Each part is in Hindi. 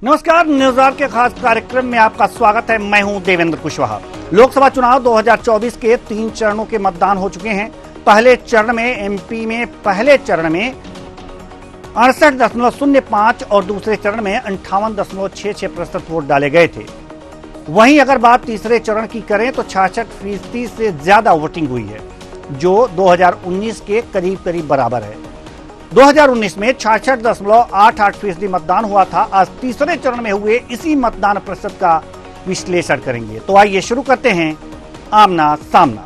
नमस्कार, न्यूज आवर के खास कार्यक्रम में आपका स्वागत है। मैं हूं देवेंद्र कुशवाहा। लोकसभा चुनाव 2024 के 3 चरणों के मतदान हो चुके हैं। पहले चरण में एमपी में पहले चरण में 68.05 और दूसरे चरण में 58.66% वोट डाले गए थे। वहीं अगर बात तीसरे चरण की करें तो 66% से ज्यादा वोटिंग हुई है, जो 2019 के करीब करीब बराबर है। 2019 में 66.88% मतदान हुआ था। आज तीसरे चरण में हुए इसी मतदान प्रतिशत का विश्लेषण करेंगे। तो आइए शुरू करते हैं आमना सामना।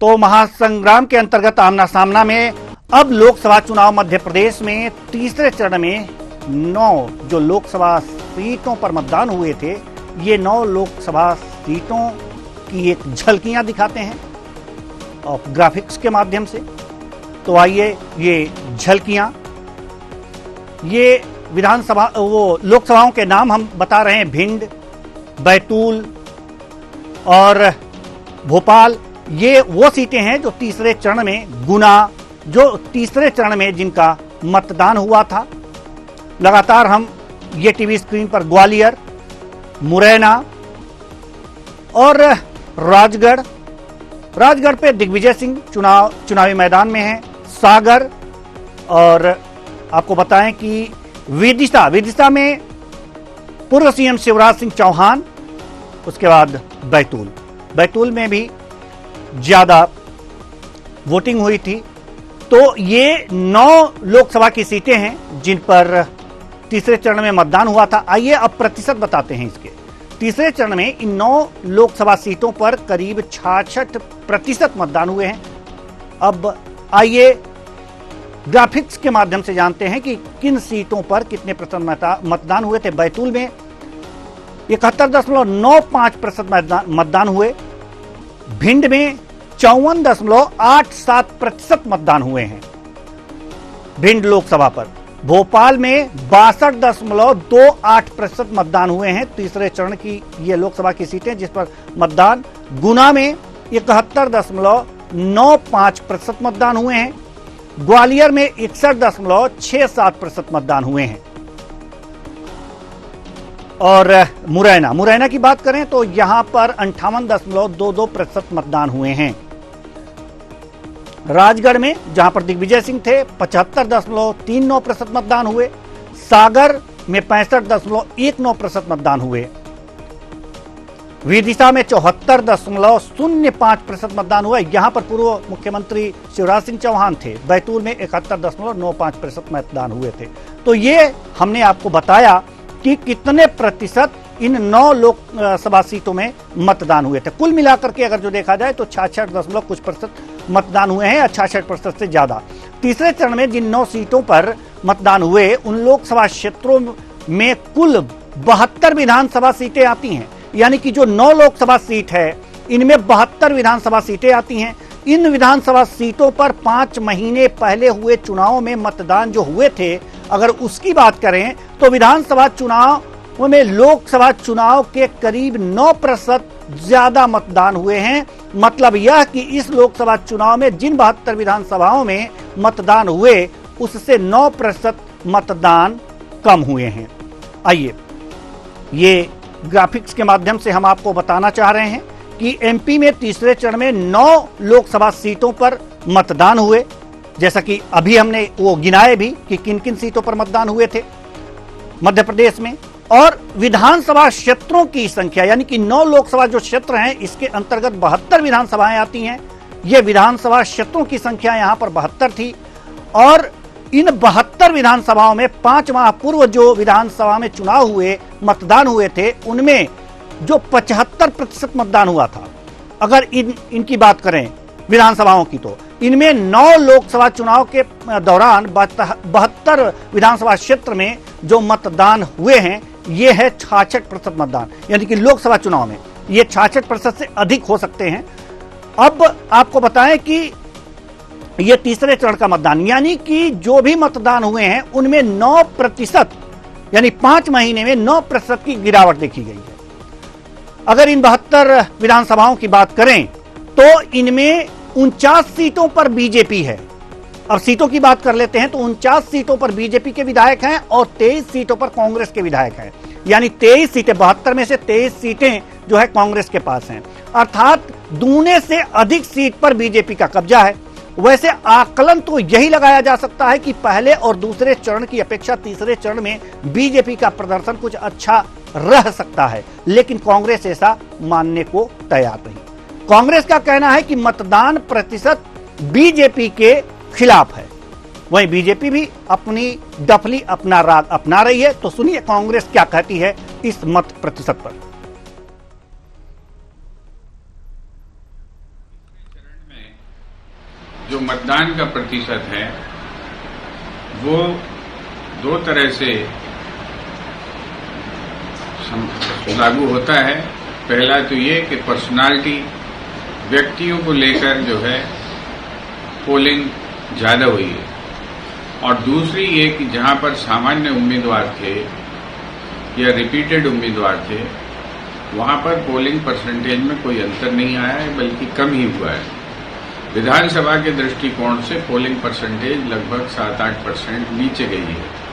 तो महासंग्राम के अंतर्गत आमना सामना में अब लोकसभा चुनाव मध्य प्रदेश में तीसरे चरण में 9 जो लोकसभा सीटों पर मतदान हुए थे, ये 9 लोकसभा सीटों की एक झलकियां दिखाते हैं और ग्राफिक्स के माध्यम से। तो आइए ये झलकियां, ये विधानसभा वो लोकसभाओं के नाम हम बता रहे हैं। भिंड, बैतूल और भोपाल, ये वो सीटें हैं जो तीसरे चरण में, गुना जो तीसरे चरण में जिनका मतदान हुआ था। लगातार हम ये टीवी स्क्रीन पर ग्वालियर, मुरैना और राजगढ़ पे दिग्विजय सिंह चुनावी मैदान में हैं। सागर, और आपको बताएं कि विदिशा में पूर्व सीएम शिवराज सिंह चौहान। उसके बाद बैतूल में भी ज्यादा वोटिंग हुई थी। तो ये 9 लोकसभा की सीटें हैं जिन पर तीसरे चरण में मतदान हुआ था। आइए अब प्रतिशत बताते हैं इसके। तीसरे चरण में इन 9 लोकसभा सीटों पर करीब 66% मतदान हुए हैं। अब आइए ग्राफिक्स के माध्यम से जानते हैं कि किन सीटों पर कितने प्रतिशत मतदान हुए थे। बैतूल में 71.95% मतदान हुए। भिंड में 54.87% मतदान हुए हैं भिंड लोकसभा पर। भोपाल में 62.28% मतदान हुए हैं। तीसरे चरण की ये लोकसभा की सीटें जिस पर मतदान। गुना में 71.95% मतदान हुए हैं। ग्वालियर में 61.67% मतदान हुए हैं। और मुरैना की बात करें तो यहां पर 58.22% मतदान हुए हैं। राजगढ़ में जहां पर दिग्विजय सिंह थे 75.39% मतदान हुए। सागर में 65.19% मतदान हुए। विदिशा में 74.05% मतदान हुआ। यहां पर पूर्व मुख्यमंत्री शिवराज सिंह चौहान थे। बैतूल में 71.95% मतदान हुए थे। तो ये हमने आपको बताया कि कितने प्रतिशत इन 9 लोकसभा सीटों में मतदान हुए थे। कुल मिलाकर के अगर जो देखा जाए तो 66 कुछ प्रतिशत मतदान हुए हैं, 66% से ज्यादा। तीसरे चरण में जिन 9 सीटों पर मतदान हुए उन लोकसभा क्षेत्रों में कुल 72 विधानसभा सीटें आती हैं। यानी कि जो 9 लोकसभा सीट है इनमें 72 विधानसभा सीटें आती हैं। इन विधानसभा सीटों पर 5 महीने पहले हुए चुनाव में मतदान जो हुए थे, अगर उसकी बात करें तो विधानसभा चुनाव में लोकसभा चुनाव के करीब 9% ज्यादा मतदान हुए हैं। मतलब यह कि इस लोकसभा चुनाव में जिन 72 विधानसभाओं में मतदान हुए उससे 9% मतदान कम हुए हैं। आइए ये ग्राफिक्स के माध्यम से हम आपको बताना चाह रहे हैं कि एमपी में तीसरे चरण में 9 लोकसभा सीटों पर मतदान हुए। जैसा कि अभी हमने वो गिनाए भी कि किन किन सीटों पर मतदान हुए थे मध्य प्रदेश में। और विधानसभा क्षेत्रों की संख्या, यानी कि 9 लोकसभा जो क्षेत्र हैं इसके अंतर्गत 72 विधानसभाएं आती हैं। ये विधानसभा क्षेत्रों की संख्या यहां पर 72 थी। और इन 72 विधानसभाओं में 5 माह पूर्व जो विधानसभा में चुनाव हुए, मतदान हुए थे, उनमें जो 75% मतदान हुआ था। अगर इनकी बात करें विधानसभाओं की तो इनमें 9 लोकसभा चुनाव के दौरान 72 विधानसभा क्षेत्र में जो मतदान हुए हैं ये है 66% मतदान। यानी कि लोकसभा चुनाव में ये 66% से अधिक हो सकते हैं। अब आपको बताएं कि ये तीसरे चरण का मतदान, यानी कि जो भी मतदान हुए हैं उनमें 9% यानी 5 महीने में 9% की गिरावट देखी गई है। अगर इन 72 विधानसभाओं की बात करें तो इनमें 49 सीटों पर बीजेपी है। अब सीटों की बात कर लेते हैं तो 49 सीटों पर बीजेपी के विधायक हैं और 23 सीटों पर कांग्रेस के विधायक हैं। यानी 23 सीटें, 72 में से 23 सीटें जो है कांग्रेस के पास हैं, अर्थात दूने से अधिक सीट पर बीजेपी का कब्जा है। वैसे आकलन तो यही लगाया जा सकता है कि पहले और दूसरे चरण की अपेक्षा तीसरे चरण में बीजेपी का प्रदर्शन कुछ अच्छा रह सकता है, लेकिन कांग्रेस ऐसा मानने को तैयार नहीं। कांग्रेस का कहना है कि मतदान प्रतिशत बीजेपी के खिलाफ है। वहीं बीजेपी भी अपनी डफली, अपना राग अपना रही है। तो सुनिए कांग्रेस क्या कहती है इस मत प्रतिशत पर। जो मतदान का प्रतिशत है वो दो तरह से लागू होता है। पहला तो ये कि पर्सनालिटी, व्यक्तियों को लेकर जो है पोलिंग ज़्यादा हुई है, और दूसरी ये कि जहां पर सामान्य उम्मीदवार थे या रिपीटेड उम्मीदवार थे वहां पर पोलिंग परसेंटेज में कोई अंतर नहीं आया है, बल्कि कम ही हुआ है। विधानसभा के दृष्टिकोण से पोलिंग परसेंटेज लगभग 7-8% नीचे गई है।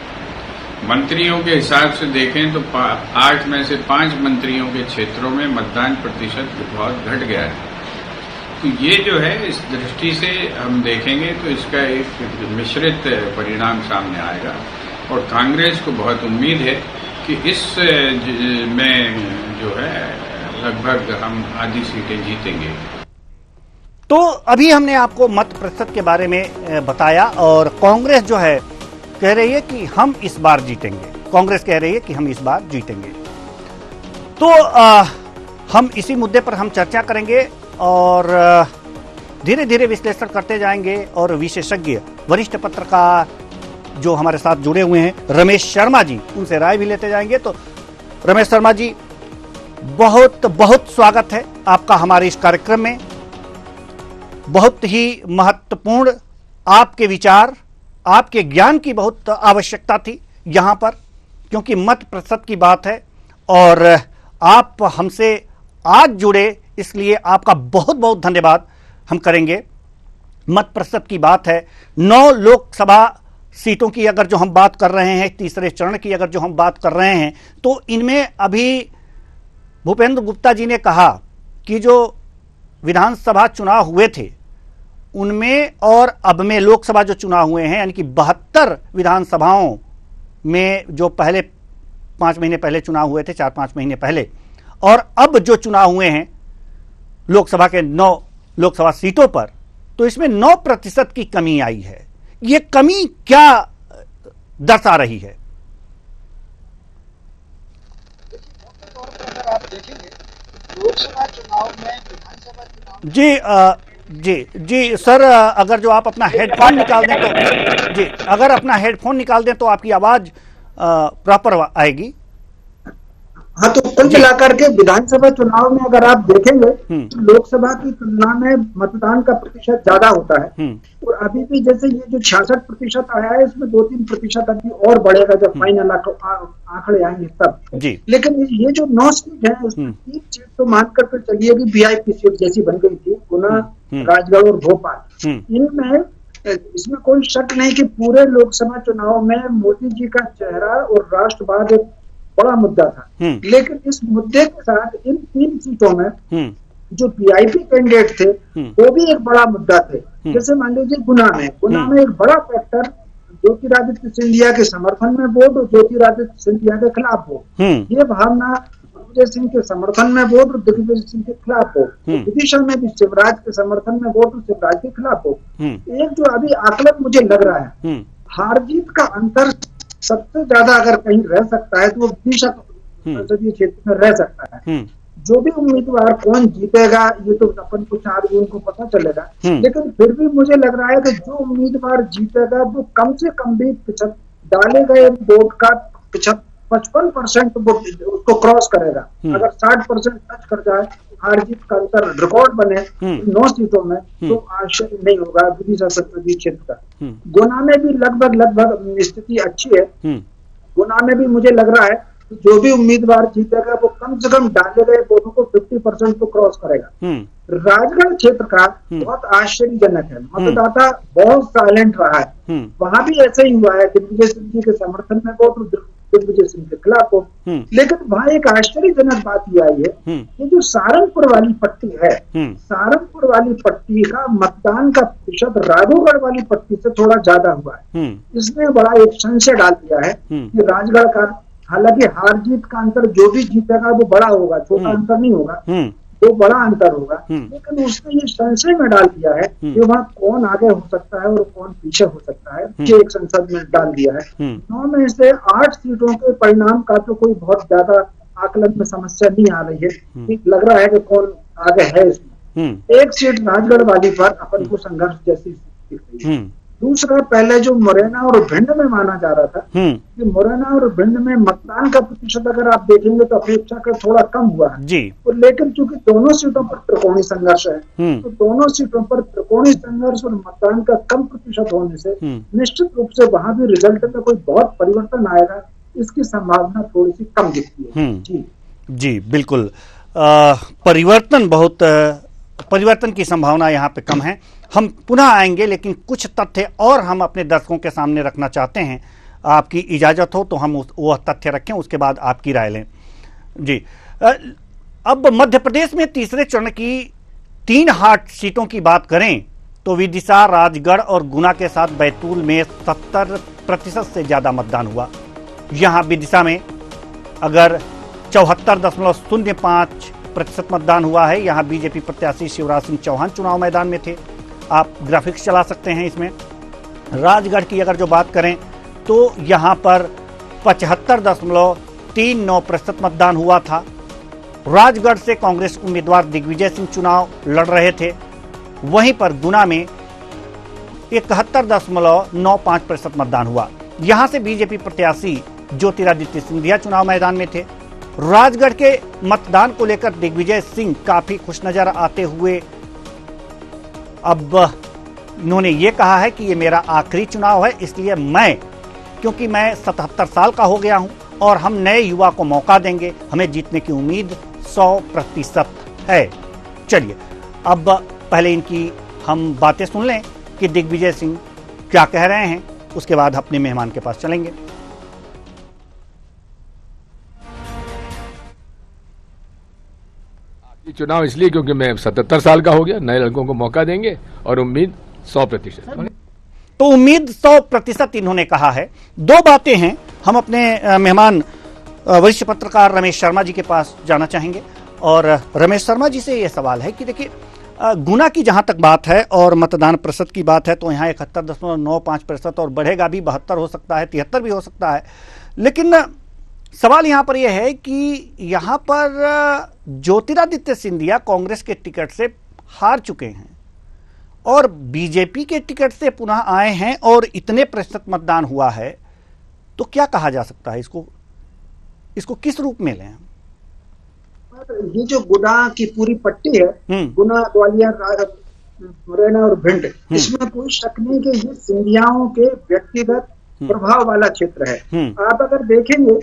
मंत्रियों के हिसाब से देखें तो 8 में से 5 मंत्रियों के क्षेत्रों में मतदान प्रतिशत बहुत घट गया है। तो ये जो है इस दृष्टि से हम देखेंगे तो इसका एक मिश्रित परिणाम सामने आएगा, और कांग्रेस को बहुत उम्मीद है कि इस में जो है लगभग हम आधी सीटें जीतेंगे। तो अभी हमने आपको मत प्रतिशत के बारे में बताया, और कांग्रेस जो है कह रही है कि हम इस बार जीतेंगे। कांग्रेस कह रही है कि हम इस बार जीतेंगे। तो हम इसी मुद्दे पर हम चर्चा करेंगे और धीरे धीरे विश्लेषण करते जाएंगे, और विशेषज्ञ वरिष्ठ पत्रकार जो हमारे साथ जुड़े हुए हैं रमेश शर्मा जी, उनसे राय भी लेते जाएंगे। तो रमेश शर्मा जी, बहुत बहुत स्वागत है आपका हमारे इस कार्यक्रम में। बहुत ही महत्वपूर्ण आपके विचार, आपके ज्ञान की बहुत आवश्यकता थी यहाँ पर, क्योंकि मत प्रतिशत की बात है और आप हमसे आज जुड़े, इसलिए आपका बहुत बहुत धन्यवाद हम करेंगे। मत प्रतिशत की बात है, 9 लोकसभा सीटों की अगर जो हम बात कर रहे हैं, तीसरे चरण की अगर जो हम बात कर रहे हैं, तो इनमें अभी भूपेंद्र गुप्ता जी ने कहा कि जो विधानसभा चुनाव हुए थे उनमें और अब में लोकसभा जो चुनाव हुए हैं, यानी कि 72 विधानसभाओं में जो पहले 5 महीने पहले चुनाव हुए थे, 4-5 महीने पहले, और अब जो चुनाव हुए हैं लोकसभा के 9 लोकसभा सीटों पर, तो इसमें 9% की कमी आई है। ये कमी क्या दर्शा रही है? अगर आप देखेंगे लोकसभा चुनाव में, विधानसभा चुनाव जी सर, अगर जो आप अपना हेडफोन निकाल दें तो जी, अगर अपना हेडफोन निकाल दें तो आपकी आवाज प्रॉपर आएगी। हाँ, तो कुल मिलाकर के विधानसभा चुनाव में अगर आप देखेंगे तो लोकसभा की तुलना में मतदान का प्रतिशत ज्यादा होता है, और अभी भी जैसे ये जो 66% आया है, इसमें 2-3% अभी और बढ़ेगा जब फाइनल आंकड़े आएंगे तब। लेकिन ये जो 9 सीट है, इसमें 3 सीट तो मानकर के चलिए कि VIP सीट जैसी बन गई थी, गुना, राजगढ़ और भोपाल। इनमें इसमें कोई शक नहीं कि पूरे लोकसभा चुनाव में मोदी जी का चेहरा और राष्ट्रवाद एक बड़ा मुद्दा था। लेकिन इस मुद्दे के साथ इन 3 सीटों में जो VIP कैंडिडेट थे वो भी एक बड़ा मुद्दा थे। जैसे मान लीजिए गुना में एक बड़ा फैक्टर ज्योतिरादित्य सिंधिया के समर्थन में वोट और ज्योतिरादित्य सिंधिया के खिलाफ वोट, ये भावना दिग्विजय सिंह के समर्थन में वोट और दिग्विजय सिंह के खिलाफ वोट, विदिशा में भी शिवराज के समर्थन में वोट और शिवराज के खिलाफ वोट। एक जो अभी आकलन मुझे लग रहा है, हार जीत का अंतर सबसे ज्यादा अगर कहीं रह सकता है तो वो विदिशा संसदीय क्षेत्र में रह सकता है। जो भी उम्मीदवार कौन जीतेगा ये तो अपन कुछ आदमी को पता चलेगा, लेकिन फिर भी मुझे लग रहा है कि जो उम्मीदवार जीतेगा वो कम से कम भी डाले गए वोट का 55% उसको क्रॉस करेगा। अगर 60% टच कर जाए, हार जीत का अंतर रिकॉर्ड बने 9 सीटों में, तो आश्चर्य नहीं होगा विदिशा संसदीय क्षेत्र का। गुना में भी लगभग स्थिति अच्छी है। गुना में भी मुझे लग रहा है जो भी उम्मीदवार जीतेगा वो कम से कम डाले गए वोटों को 50% को क्रॉस करेगा। राजगढ़ क्षेत्र का बहुत आश्चर्यजनक है, मतदाता बहुत साइलेंट रहा है। वहां भी ऐसा ही हुआ है, दिग्विजय सिंह जी के समर्थन में वोट, दिग्विजय सिंह के खिलाफ वोट। लेकिन वहां एक आश्चर्यजनक बात यह आई है कि जो सहारनपुर वाली पट्टी है, सहारनपुर वाली पट्टी का मतदान का प्रतिशत राघवगढ़ वाली पट्टी से थोड़ा ज्यादा हुआ है। इसने बड़ा एक संशय डाल दिया है कि राजगढ़ का, हालांकि हार जीत का अंतर जो भी जीतेगा वो बड़ा होगा, छोटा अंतर नहीं होगा, तो बड़ा अंतर होगा। लेकिन उसने ये संशय में डाल दिया है कि वहाँ कौन आगे हो सकता है और कौन पीछे हो सकता है, ये एक संसद में डाल दिया है। 9 में से 8 सीटों के परिणाम का तो कोई बहुत ज्यादा आकलन में समस्या नहीं आ रही है, लग रहा है कि कौन आगे है इसमें। एक सीट राजगढ़ वाली पर अपन को संघर्ष जैसी दिख रही है। दूसरा, पहले जो मुरैना और भिंड में माना जा रहा था कि मुरैना और भिंड में मतदान का प्रतिशत अगर आप देखेंगे तो अपेक्षाकृत थोड़ा कम हुआ है जी। और लेकिन चूंकि दोनों सीटों पर त्रिकोणीय संघर्ष है, तो दोनों सीटों पर त्रिकोणीय संघर्ष और मतदान का कम प्रतिशत होने से निश्चित रूप से वहां भी रिजल्ट में कोई बहुत परिवर्तन आएगा, इसकी संभावना थोड़ी सी कम दिखती है। जी जी बिल्कुल, परिवर्तन की संभावना यहाँ पे कम है। हम पुनः आएंगे, लेकिन कुछ तथ्य और हम अपने दर्शकों के सामने रखना चाहते हैं। आपकी इजाजत हो तो हम वह तथ्य रखें, उसके बाद आपकी राय लें जी। अब मध्य प्रदेश में तीसरे चरण की 3 हॉट सीटों की बात करें तो विदिशा, राजगढ़ और गुना के साथ बैतूल में 70% से ज्यादा मतदान हुआ। यहाँ विदिशा में अगर 74.05% मतदान हुआ है। यहाँ बीजेपी प्रत्याशी शिवराज सिंह चौहान चुनाव मैदान में थे। आप ग्राफिक्स चला सकते हैं इसमें। राजगढ़ की अगर जो बात करें तो यहाँ पर 75.39% मतदान हुआ था। राजगढ़ से कांग्रेस उम्मीदवार दिग्विजय सिंह चुनाव लड़ रहे थे। वहीं पर गुना में 71.95% मतदान हुआ। यहां से बीजेपी प्रत्याशी ज्योतिरादित्य सिंधिया चुनाव मैदान में थे। राजगढ़ के मतदान को लेकर दिग्विजय सिंह काफी खुश नजर आते हुए अब इन्होंने ये कहा है कि ये मेरा आखिरी चुनाव है, इसलिए क्योंकि मैं 77 साल का हो गया हूं और हम नए युवा को मौका देंगे, हमें जीतने की उम्मीद 100% है। चलिए अब पहले इनकी हम बातें सुन लें कि दिग्विजय सिंह क्या कह रहे हैं, उसके बाद अपने मेहमान के पास चलेंगे। चुनाव इसलिए क्योंकि मैं 77 साल का हो गया, नए लड़कों को मौका देंगे और उम्मीद 100%। तो उम्मीद 100% इन्होंने कहा है। 2 बातें हैं, हम अपने मेहमान वरिष्ठ पत्रकार रमेश शर्मा जी के पास जाना चाहेंगे। और रमेश शर्मा जी से यह सवाल है कि देखिए, गुना की जहां तक बात है और मतदान प्रतिशत की बात है तो यहाँ 71.95% और बढ़ेगा भी, 72 हो सकता है, 73 भी हो सकता है। लेकिन सवाल यहां पर यह है कि यहां पर ज्योतिरादित्य सिंधिया कांग्रेस के टिकट से हार चुके हैं और बीजेपी के टिकट से पुनः आए हैं और इतने प्रतिशत मतदान हुआ है, तो क्या कहा जा सकता है? इसको किस रूप में लें? ये जो गुना की पूरी पट्टी है, गुना, ग्वालियर, मुरैना और भिंड, इसमें कोई शक नहीं कि ये सिंधियाओं के व्यक्तिगत प्रभाव वाला क्षेत्र है। आप अगर देखेंगे,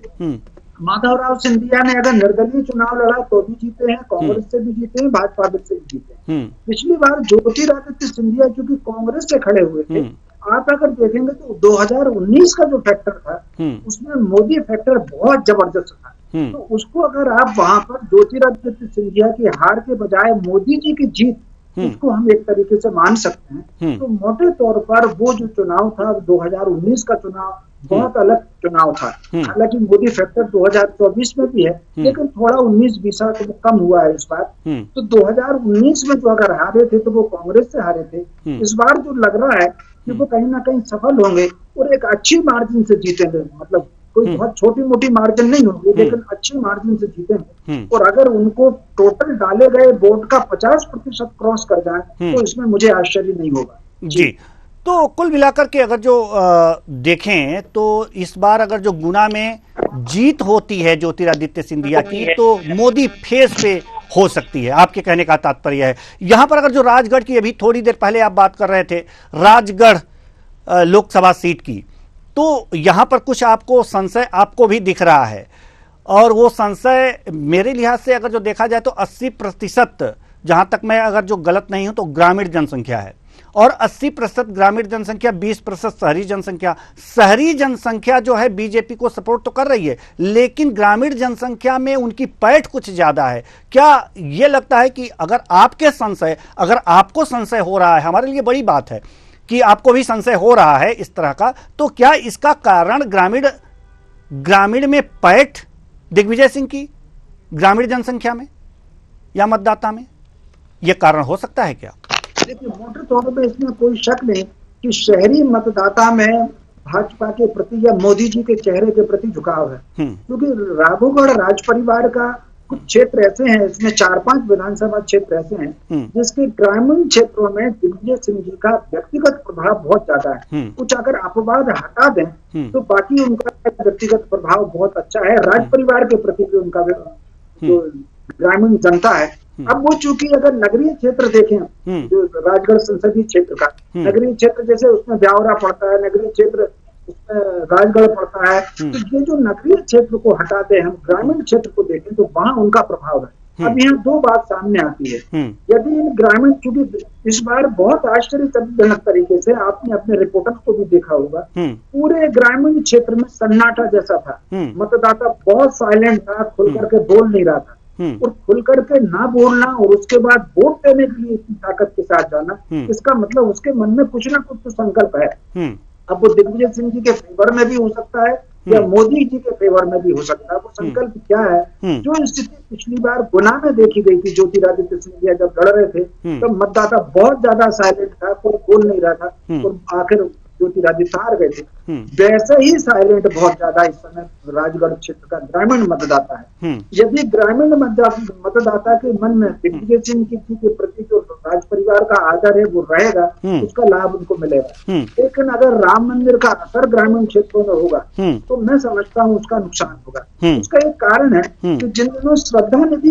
माधवराव सिंधिया ने अगर निर्दलीय चुनाव लड़ा तो भी जीते हैं, कांग्रेस से भी जीते हैं, भाजपा से भी जीते हैं। पिछली बार ज्योतिरादित्य सिंधिया चूंकि कांग्रेस से खड़े हुए थे, आप अगर देखेंगे तो 2019 का जो फैक्टर था उसमें मोदी फैक्टर बहुत जबरदस्त था। तो उसको अगर आप वहां पर ज्योतिरादित्य सिंधिया की हार के बजाय मोदी जी की जीत, इसको हम एक तरीके से मान सकते हैं। तो मोटे तौर पर वो जो चुनाव था 2019 का चुनाव बहुत अलग चुनाव था। हालांकि मोदी फैक्टर 2024 में भी है, लेकिन थोड़ा 19-20 तो कम हुआ है इस बार। तो 2019 में जो अगर हारे थे तो वो कांग्रेस से हारे थे। इस बार जो लग रहा है कि वो कहीं ना कहीं सफल होंगे और एक अच्छी मार्जिन से जीतेंगे। मतलब कोई बहुत छोटी मोटी मार्जिन नहीं होगी, लेकिन अच्छी मार्जिन से जीतेंगे। और अगर उनको टोटल डाले गए वोट का 50% क्रॉस कर जाए तो इसमें मुझे आश्चर्य नहीं होगा जी। तो कुल मिलाकर के अगर जो देखें तो इस बार अगर जो गुना में जीत होती है ज्योतिरादित्य सिंधिया की, तो मोदी फेस पे हो सकती है, आपके कहने का तात्पर्य है। यहां पर अगर जो राजगढ़ की, अभी थोड़ी देर पहले आप बात कर रहे थे राजगढ़ लोकसभा सीट की, तो यहां पर कुछ आपको संशय आपको भी दिख रहा है। और वो संशय मेरे लिहाज से अगर जो देखा जाए तो 80%, जहां तक मैं अगर जो गलत नहीं हूं, तो ग्रामीण जनसंख्या है और 80% ग्रामीण जनसंख्या, 20% शहरी जनसंख्या। शहरी जनसंख्या जो है बीजेपी को सपोर्ट तो कर रही है, लेकिन ग्रामीण जनसंख्या में उनकी पैठ कुछ ज्यादा है। क्या ये लगता है कि अगर आपको संशय हो रहा है, हमारे लिए बड़ी बात है कि आपको भी संशय हो रहा है इस तरह का, तो क्या इसका कारण ग्रामीण में पैठ दिग्विजय सिंह की ग्रामीण जनसंख्या में या मतदाता में यह कारण हो सकता है क्या? देखिए, मोटे तौर पर इसमें कोई शक नहीं कि शहरी मतदाता में भाजपा के प्रति या मोदी जी के चेहरे के प्रति झुकाव है, क्योंकि राघोगढ़ राज परिवार का कुछ क्षेत्र ऐसे हैं, इसमें 4-5 विधानसभा क्षेत्र ऐसे हैं जिसके ग्रामीण क्षेत्रों में दिग्विजय सिंह जी का व्यक्तिगत प्रभाव बहुत ज्यादा है। कुछ अगर अपवाद हटा दें तो बाकी उनका व्यक्तिगत प्रभाव बहुत अच्छा है। राज परिवार के प्रति भी उनका जो ग्रामीण जनता है, अब वो चूंकि अगर नगरीय क्षेत्र देखें, जो राजगढ़ संसदीय क्षेत्र का नगरीय क्षेत्र, जैसे उसमें ब्यावरा पड़ता है, नगरीय क्षेत्र उसमें राजगढ़ पड़ता है, तो ये जो नगरीय क्षेत्र को हटाते हैं, हम ग्रामीण क्षेत्र को देखें तो वहां उनका प्रभाव है। अब यहाँ दो बात सामने आती है, यदि इन ग्रामीण, चूंकि इस बार बहुत आश्चर्यजनक तरीके से आपने अपने रिपोर्टर को भी देखा होगा, पूरे ग्रामीण क्षेत्र में सन्नाटा जैसा था, मतदाता बहुत साइलेंट था, खुल करके बोल नहीं रहा था। और खुल करके ना बोलना और उसके बाद वोट देने के लिए इतनी ताकत के साथ जाना, इसका मतलब उसके मन में कुछ ना कुछ तो संकल्प है। अब वो दिग्विजय सिंह जी के फेवर में भी हो सकता है या मोदी जी के फेवर में भी हो सकता है। वो संकल्प क्या है? जो स्थिति पिछली बार गुना में देखी गई थी, ज्योतिरादित्य सिंधिया जब लड़ रहे थे, तो मतदाता बहुत ज्यादा साइलेंट था, कोई बोल नहीं रहा था और आखिर ज्योतिरादित्य हार गए थे। वैसे ही साइलेंट बहुत ज्यादा इस समय राजगढ़ क्षेत्र का ग्रामीण मतदाता है। यदि ग्रामीण मतदाता के मन में दिग्विजय सिंह जी के प्रति जो राज परिवार का आदर है वो रहेगा, उसका लाभ उनको मिलेगा। लेकिन अगर राम मंदिर का असर ग्रामीण क्षेत्रों में होगा तो मैं समझता हूँ उसका नुकसान होगा। उसका एक कारण है कि जिन दिनों श्रद्धा निधि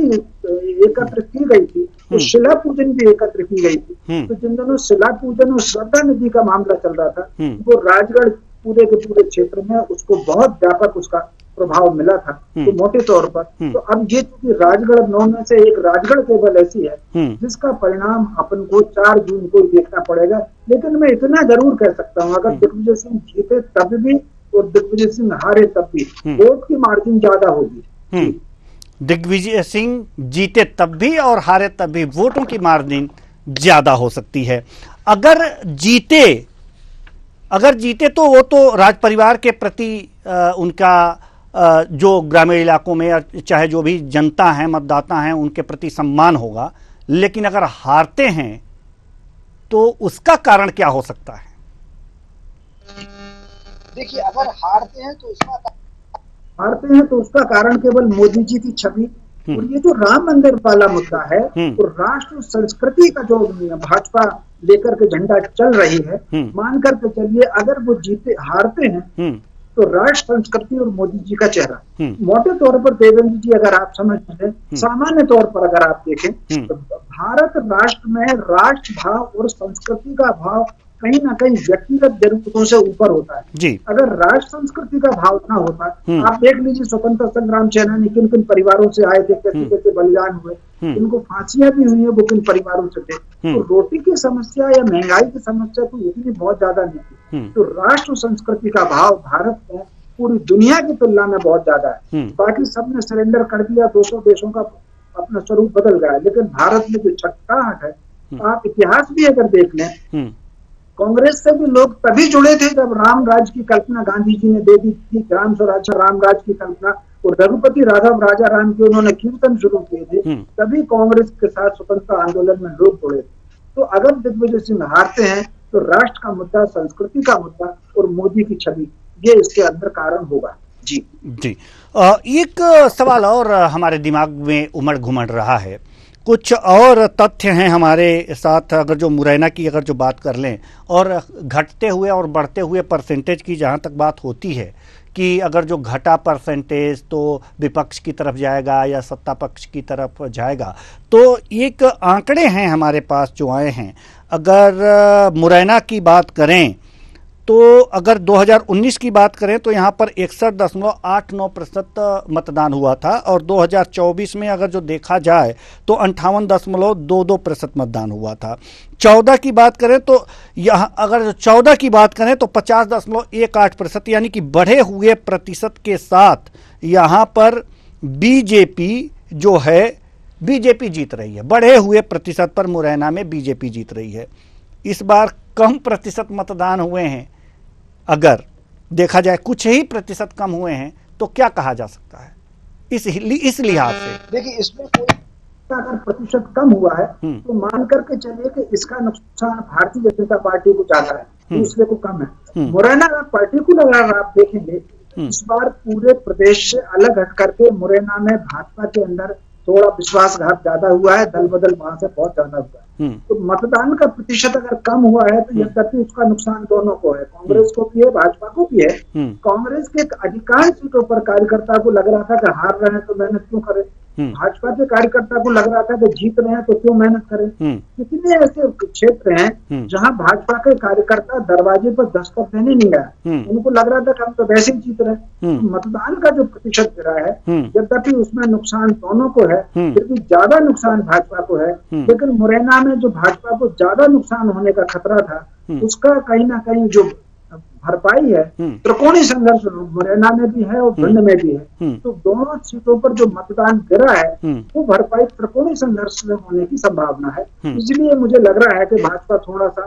एकत्र की गई थी, तो शिला पूजन भी एकत्र की गई थी, तो जिन दिनों शिला पूजन और श्रद्धा निधि का मामला चल रहा था, वो राजगढ़ पूरे के पूरे क्षेत्र में उसको बहुत व्यापक उसका प्रभाव मिला था। तो मोटे तौर पर तो अब ये चूंकि राजगढ़ 9 में से एक राजगढ़ केवल ऐसी है जिसका परिणाम अपन को 4 जून को देखना पड़ेगा। लेकिन मैं इतना जरूर कह सकता हूँ, अगर दिग्विजय सिंह जीते तब भी और दिग्विजय सिंह हारे तब भी वोट की मार्जिन ज्यादा होगी। दिग्विजय सिंह जीते तब भी और हारे तब भी वोटों की मार्जिन ज्यादा हो सकती है। अगर जीते तो वो तो राज परिवार के प्रति उनका जो ग्रामीण इलाकों में चाहे जो भी जनता है, मतदाता हैं, उनके प्रति सम्मान होगा। लेकिन अगर हारते हैं तो उसका कारण क्या हो सकता है? देखिए, अगर हारते हैं तो उसका कारण केवल मोदी जी की छवि और ये जो राम मंदिर वाला मुद्दा है, तो राष्ट्र संस्कृति का जो भाजपा लेकर के झंडा चल रही है, मान करके चलिए अगर वो हारते हैं तो राष्ट्र संस्कृति और मोदी जी का चेहरा, मोटे तौर पर देवेंद्र जी अगर आप समझ लें, सामान्य तौर पर अगर आप देखें तो भारत राष्ट्र में राष्ट्र भाव और संस्कृति का भाव कहीं ना कहीं व्यक्तिगत जरूरतों से ऊपर होता है जी। अगर राष्ट्र संस्कृति का भाव ना होता, आप देख लीजिए स्वतंत्रता संग्राम सेनानी किन किन परिवारों से आए थे, कैसे कैसे बलिदान हुए, इनको फांसियां भी हुई है, वो किन परिवारों से थे। तो रोटी की समस्या या महंगाई की समस्या तो इतनी बहुत ज्यादा नहीं थी। तो राष्ट्र संस्कृति का भाव भारत में पूरी दुनिया की तुलना में बहुत ज्यादा है। बाकी सबने सरेंडर कर दिया, 200 देशों का अपना स्वरूप बदल गया, लेकिन भारत में जो छटपटाहट है, आप इतिहास भी अगर देख लें, कांग्रेस से भी लोग तभी जुड़े थे जब राम राज की कल्पना गांधी जी ने दे दी थी, ग्राम स्वराज राम राज की कल्पना, और रघुपति राघव राजा राम के उन्होंने कीर्तन शुरू किए थे, तभी कांग्रेस के साथ स्वतंत्रता आंदोलन में लोग जुड़े थे। तो अगर दिग्विजय सिंह हारते हैं तो राष्ट्र का मुद्दा, संस्कृति का मुद्दा और मोदी की छवि, ये इसके अंदर कारण होगा। जी जी। एक सवाल और हमारे दिमाग में उमड़ घुमड़ रहा है, कुछ और तथ्य हैं हमारे साथ। अगर जो मुरैना की अगर जो बात कर लें और घटते हुए और बढ़ते हुए परसेंटेज की जहां तक बात होती है कि अगर जो घटा परसेंटेज तो विपक्ष की तरफ जाएगा या सत्ता पक्ष की तरफ जाएगा, तो एक आंकड़े हैं हमारे पास जो आए हैं। अगर मुरैना की बात करें तो अगर 2019 की बात करें तो यहाँ पर 61.89% मतदान हुआ था, और 2024 में अगर जो देखा जाए तो 58.22% मतदान हुआ था। 14 की बात करें तो यहाँ अगर 14 की बात करें तो 50.18%, यानी कि बढ़े हुए प्रतिशत के साथ यहाँ पर बीजेपी जो है बीजेपी जीत रही है। बढ़े हुए प्रतिशत पर मुरैना में बीजेपी जीत रही है। इस बार कम प्रतिशत मतदान हुए हैं, अगर देखा जाए कुछ ही प्रतिशत कम हुए हैं, तो क्या कहा जा सकता है इस लिहाज से? देखिए, इसमें कोई अगर प्रतिशत कम हुआ है तो मान करके चलिए कि इसका नुकसान भारतीय जनता पार्टी को ज्यादा है, दूसरे को कम है। मुरैना पर्टिकुलर अगर आप देखेंगे इस बार पूरे प्रदेश से अलग हट करके मुरैना में भाजपा के अंदर थोड़ा विश्वासघात ज्यादा हुआ है, दल बदल वहां से बहुत ज्यादा हुआ है। तो मतदान का प्रतिशत अगर कम हुआ है तो यद्यपि उसका नुकसान दोनों को है, कांग्रेस को भी है, भाजपा को भी है। कांग्रेस के अधिकांश सीटों पर कार्यकर्ता को लग रहा था कि हार रहे हैं तो मेहनत क्यों करें, भाजपा के कार्यकर्ता को लग रहा था कि जीत रहे हैं तो क्यों मेहनत करें। कितने ऐसे क्षेत्र हैं जहां भाजपा के कार्यकर्ता दरवाजे पर दस्तक देने नहीं आया, उनको लग रहा था कि हम तो वैसे ही जीत रहे हैं। मतदान का जो प्रतिशत गिरा है, यद्यपि उसमें नुकसान दोनों को है, फिर भी ज्यादा नुकसान भाजपा को है। लेकिन मुरैना में जो भाजपा को ज्यादा नुकसान होने का खतरा था, उसका कहीं ना कहीं जो भरपाई है, त्रिकोणीय संघर्ष मुरैना में भी है और भिंड में भी है। तो दोनों सीटों पर जो मतदान गिरा है वो भरपाई त्रिकोणीय संघर्ष में होने की संभावना है। इसलिए मुझे लग रहा है कि भाजपा थोड़ा सा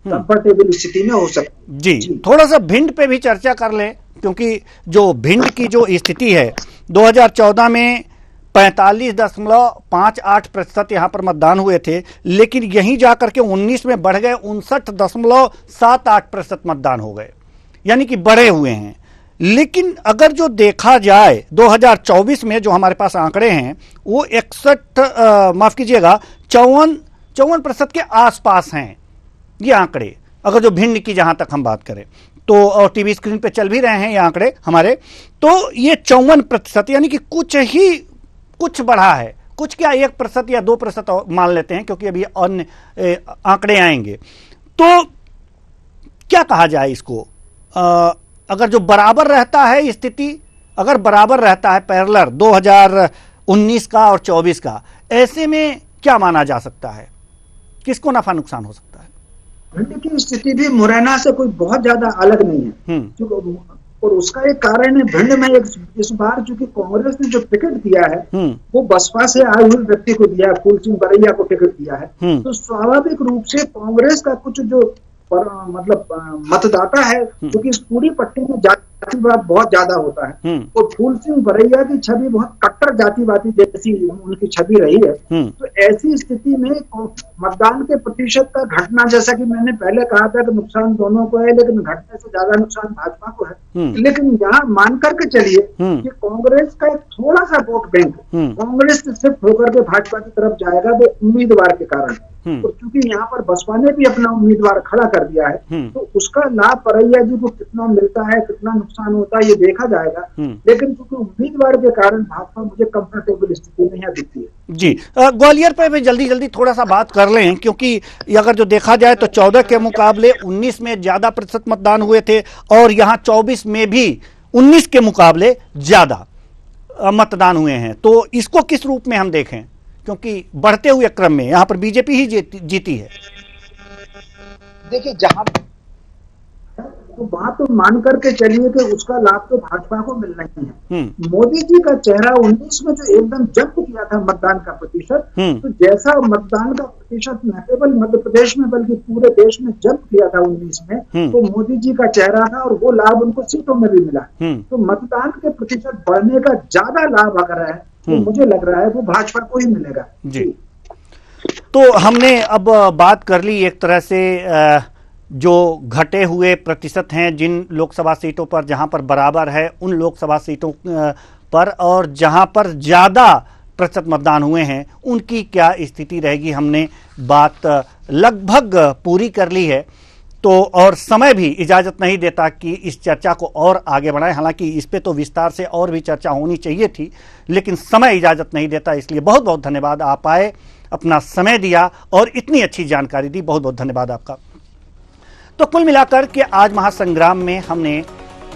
कंफर्टेबल स्थिति में हो सकती है। जी, थोड़ा सा भिंड पे भी चर्चा कर लें, क्योंकि जो भिंड की जो स्थिति है, 2014 में 45.58% यहाँ पर मतदान हुए थे, लेकिन यहीं जाकर के 19 में बढ़ गए 59.78% मतदान हो गए, यानी कि बढ़े हुए हैं। लेकिन अगर जो देखा जाए 2024 में जो हमारे पास आंकड़े हैं वो 54% के आसपास हैं ये आंकड़े, अगर जो भिंड की जहां तक हम बात करें तो, और टीवी स्क्रीन पे चल भी रहे हैं ये आंकड़े हमारे, तो ये 54%, यानी कि कुछ बढ़ा है, कुछ क्या 1% या 2% मान लेते हैं, क्योंकि अभी अन्य आंकड़े आएंगे। तो क्या कहा जाए इसको, अगर जो बराबर रहता है स्थिति, अगर बराबर रहता है पैरेलल 2019 का और 24 का, ऐसे में क्या माना जा सकता है, किसको नफा नुकसान हो सकता है? भिंड की स्थिति भी मुरैना से कोई बहुत ज्यादा अलग नहीं है, और उसका एक कारण है भिंड में इस बार चूंकि कांग्रेस ने जो टिकट दिया है वो बसपा से आए हुए व्यक्ति को दिया है, फूल सिंह बरैया को टिकट दिया है। तो स्वाभाविक रूप से कांग्रेस का कुछ जो मतदाता है, क्योंकि इस पूरी पट्टी में जातिवाद बहुत ज्यादा होता है, और फूल सिंह बरैया की छवि बहुत कट्टर जातिवादी जैसी उनकी छवि रही है। तो ऐसी स्थिति में मतदान के प्रतिशत का घटना, जैसा कि मैंने पहले कहा था कि नुकसान दोनों को है, लेकिन घटने से ज्यादा नुकसान भाजपा को है। लेकिन यहाँ मान करके चलिए कि कांग्रेस का एक थोड़ा सा वोट बैंक कांग्रेस से शिफ्ट होकर के भाजपा की तरफ जाएगा, वो उम्मीदवार के कारण। तो क्योंकि यहाँ पर बसपा ने भी अपना उम्मीदवार खड़ा कर दिया है, तो उसका लाभ बरैया जी को कितना मिलता है, कितना नुकसान होता है, ये देखा जाएगा। लेकिन क्योंकि उम्मीदवार के कारण भाजपा मुझे कंफर्टेबल स्थिति में यहाँ दिखती है। जी, ग्वालियर पे भी जल्दी थोड़ा सा बात कर लें, क्योंकि अगर जो देखा जाए तो 14 के मुकाबले 19 में ज्यादा प्रतिशत मतदान हुए थे, और यहाँ 24 में भी 19 के मुकाबले ज्यादा मतदान हुए हैं। तो इसको किस रूप में हम देखें, क्योंकि बढ़ते हुए क्रम में यहाँ पर बीजेपी ही जीती है। देखिए, जहां तो वहां तो मान करके चलिए कि उसका लाभ तो भाजपा को मिलना ही है। मोदी जी का चेहरा 19 में जो एकदम जंप किया था मतदान का प्रतिशत, तो जैसा मतदान का प्रतिशत न केवल मध्य प्रदेश में बल्कि पूरे देश में जंप किया था 19 में, तो मोदी जी का चेहरा था, और वो लाभ उनको सीटों में भी मिला। तो मतदान के प्रतिशत बढ़ने का ज्यादा लाभ अगर है तो मुझे लग रहा है वो भाजपा को ही मिलेगा। जी, तो हमने अब बात कर ली एक तरह से जो घटे हुए प्रतिशत हैं जिन लोकसभा सीटों पर जहां पर बराबर है उन लोकसभा सीटों पर, और जहां पर ज्यादा प्रतिशत मतदान हुए हैं उनकी क्या स्थिति रहेगी, हमने बात लगभग पूरी कर ली है। तो और समय भी इजाजत नहीं देता कि इस चर्चा को और आगे बढ़ाएं, हालांकि इस पे तो विस्तार से और भी चर्चा होनी चाहिए थी, लेकिन समय इजाजत नहीं देता। इसलिए बहुत बहुत धन्यवाद, आप आए, अपना समय दिया और इतनी अच्छी जानकारी दी, बहुत बहुत धन्यवाद आपका। तो कुल मिलाकर के आज महासंग्राम में हमने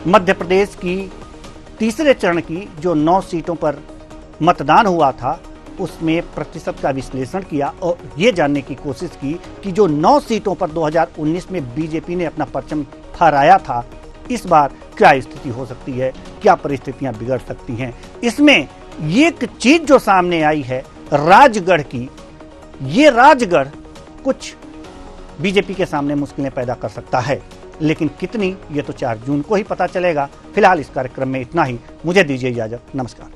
मध्य प्रदेश की तीसरे चरण की जो 9 सीटों पर मतदान हुआ था उसमें प्रतिशत का विश्लेषण किया और ये जानने की कोशिश की कि जो 9 सीटों पर 2019 में बीजेपी ने अपना परचम फहराया था, इस बार क्या स्थिति हो सकती है, क्या परिस्थितियां बिगड़ सकती हैं। इसमें एक चीज जो सामने आई है राजगढ़ की, ये राजगढ़ कुछ बीजेपी के सामने मुश्किलें पैदा कर सकता है, लेकिन कितनी ये तो 4 जून को ही पता चलेगा। फिलहाल इस कार्यक्रम में इतना ही, मुझे दीजिए इजाजत, नमस्कार।